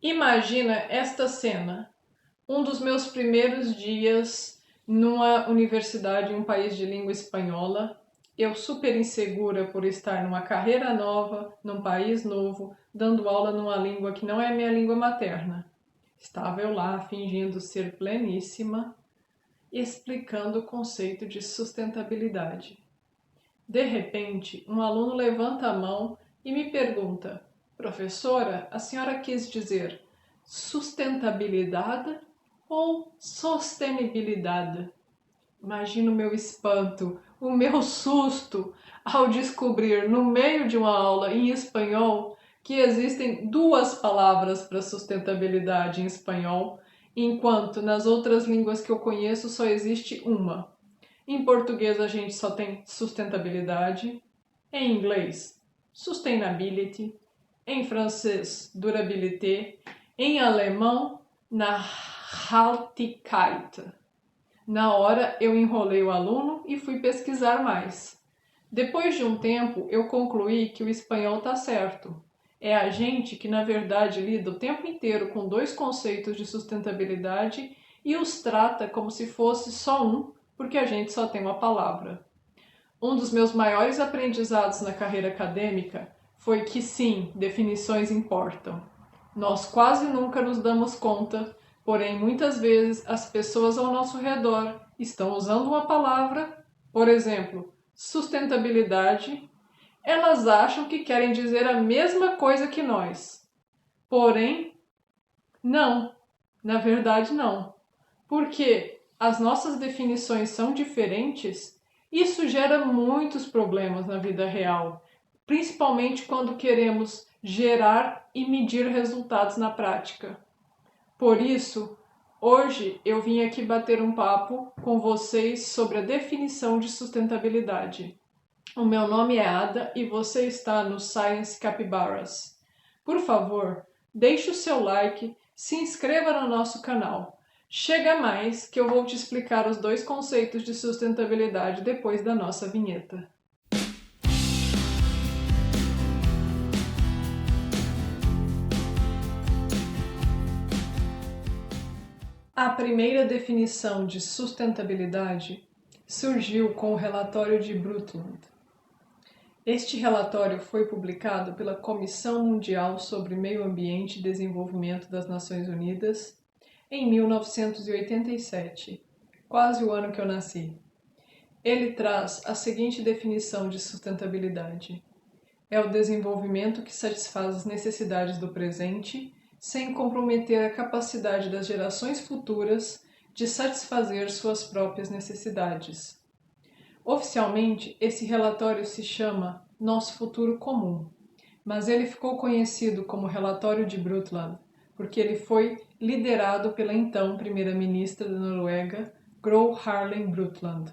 Imagina esta cena, um dos meus primeiros dias numa universidade em um país de língua espanhola, eu super insegura por estar numa carreira nova, num país novo, dando aula numa língua que não é minha língua materna. Estava eu lá fingindo ser pleníssima, explicando o conceito de sustentabilidade. De repente, um aluno levanta a mão e me pergunta: professora, a senhora quis dizer sustentabilidade ou sostenibilidade? Imagina o meu espanto, o meu susto ao descobrir no meio de uma aula em espanhol que existem duas palavras para sustentabilidade em espanhol, enquanto nas outras línguas que eu conheço só existe uma. Em português a gente só tem sustentabilidade, em inglês sustainability, em francês durabilité, em alemão Nachhaltigkeit. Na hora eu enrolei o aluno e fui pesquisar mais. Depois de um tempo eu concluí que o espanhol está certo. É a gente que na verdade lida o tempo inteiro com dois conceitos de sustentabilidade e os trata como se fosse só um, porque a gente só tem uma palavra. Um dos meus maiores aprendizados na carreira acadêmica foi que sim, definições importam. Nós quase nunca nos damos conta, porém muitas vezes as pessoas ao nosso redor estão usando uma palavra, por exemplo, sustentabilidade, elas acham que querem dizer a mesma coisa que nós. Porém, não, na verdade não. Porque as nossas definições são diferentes, isso gera muitos problemas na vida real, principalmente quando queremos gerar e medir resultados na prática. Por isso, hoje eu vim aqui bater um papo com vocês sobre a definição de sustentabilidade. O meu nome é Ada e você está no Science Capybaras. Por favor, deixe o seu like, se inscreva no nosso canal. Chega mais que eu vou te explicar os dois conceitos de sustentabilidade depois da nossa vinheta. A primeira definição de sustentabilidade surgiu com o relatório de Brundtland. Este relatório foi publicado pela Comissão Mundial sobre Meio Ambiente e Desenvolvimento das Nações Unidas em 1987, quase o ano que eu nasci. Ele traz a seguinte definição de sustentabilidade: é o desenvolvimento que satisfaz as necessidades do presente, sem comprometer a capacidade das gerações futuras de satisfazer suas próprias necessidades. Oficialmente, esse relatório se chama Nosso Futuro Comum, mas ele ficou conhecido como Relatório de Brundtland, porque ele foi liderado pela então primeira-ministra da Noruega, Gro Harlem Brundtland.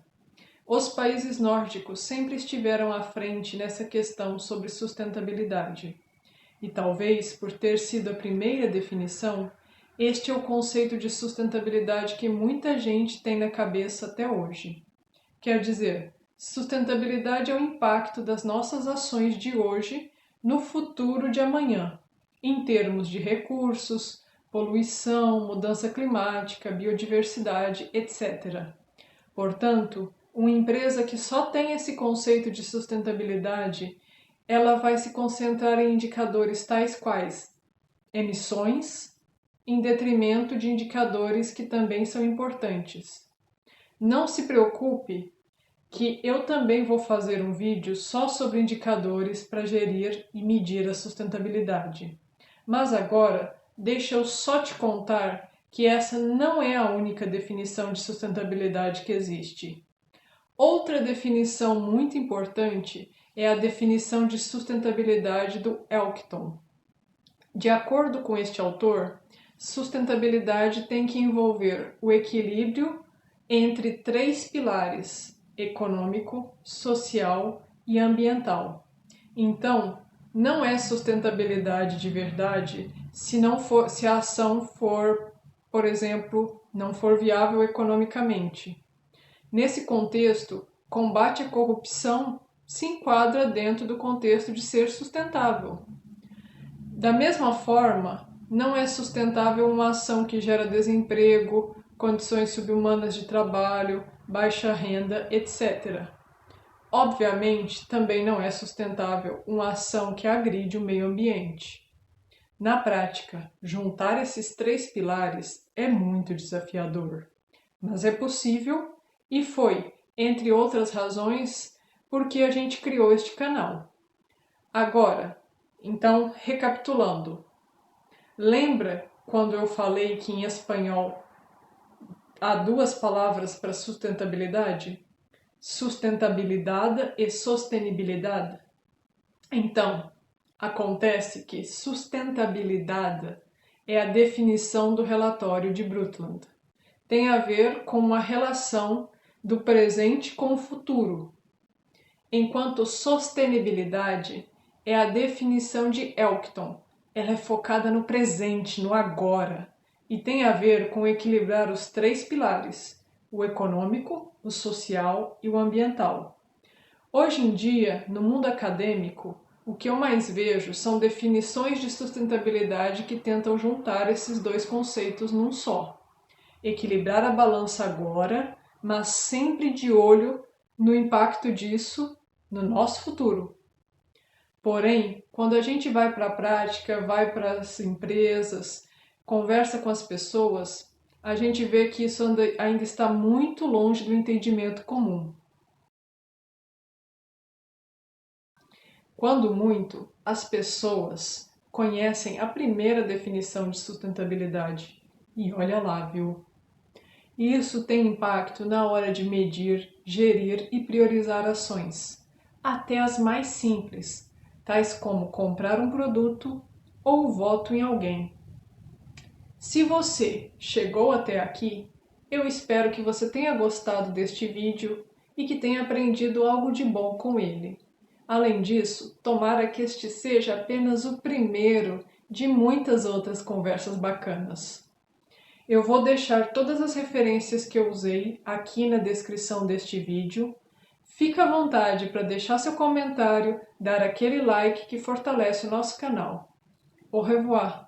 Os países nórdicos sempre estiveram à frente nessa questão sobre sustentabilidade. E talvez, por ter sido a primeira definição, este é o conceito de sustentabilidade que muita gente tem na cabeça até hoje. Quer dizer, sustentabilidade é o impacto das nossas ações de hoje no futuro de amanhã, em termos de recursos, poluição, mudança climática, biodiversidade, etc. Portanto, uma empresa que só tem esse conceito de sustentabilidade, ela vai se concentrar em indicadores tais quais emissões, em detrimento de indicadores que também são importantes. Não se preocupe que eu também vou fazer um vídeo só sobre indicadores para gerir e medir a sustentabilidade. Mas agora, deixa eu só te contar que essa não é a única definição de sustentabilidade que existe. Outra definição muito importante é a definição de sustentabilidade do Elkton. De acordo com este autor, sustentabilidade tem que envolver o equilíbrio entre três pilares: econômico, social e ambiental. Então, não é sustentabilidade de verdade se a ação for, por exemplo, não for viável economicamente. Nesse contexto, combate à corrupção se enquadra dentro do contexto de ser sustentável. Da mesma forma, Não é sustentável uma ação que gera desemprego, condições subhumanas de trabalho, baixa renda, etc. Obviamente, também não é sustentável uma ação que agride o meio ambiente. Na prática, juntar esses três pilares é muito desafiador, mas é possível e foi, entre outras razões, porque a gente criou este canal. Agora, então, recapitulando, lembra quando eu falei que em espanhol há duas palavras para sustentabilidade? Sustentabilidade e sostenibilidade? Então, acontece que sustentabilidade é a definição do relatório de Brundtland. Tem a ver com uma relação do presente com o futuro, enquanto sostenibilidade é a definição de Elkton. Ela é focada no presente, no agora, e tem a ver com equilibrar os três pilares, o econômico, o social e o ambiental. Hoje em dia, no mundo acadêmico, o que eu mais vejo são definições de sustentabilidade que tentam juntar esses dois conceitos num só. Equilibrar a balança agora, mas sempre de olho no impacto disso no nosso futuro. Porém, quando a gente vai para a prática, vai para as empresas, conversa com as pessoas, a gente vê que isso ainda está muito longe do entendimento comum. Quando muito, as pessoas conhecem a primeira definição de sustentabilidade. E olha lá, viu? Isso tem impacto na hora de medir, gerir e priorizar ações, até as mais simples, tais como comprar um produto ou voto em alguém. Se você chegou até aqui, eu espero que você tenha gostado deste vídeo e que tenha aprendido algo de bom com ele. Além disso, tomara que este seja apenas o primeiro de muitas outras conversas bacanas. Eu vou deixar todas as referências que eu usei aqui na descrição deste vídeo. Fica à vontade para deixar seu comentário, dar aquele like que fortalece o nosso canal. Au revoir!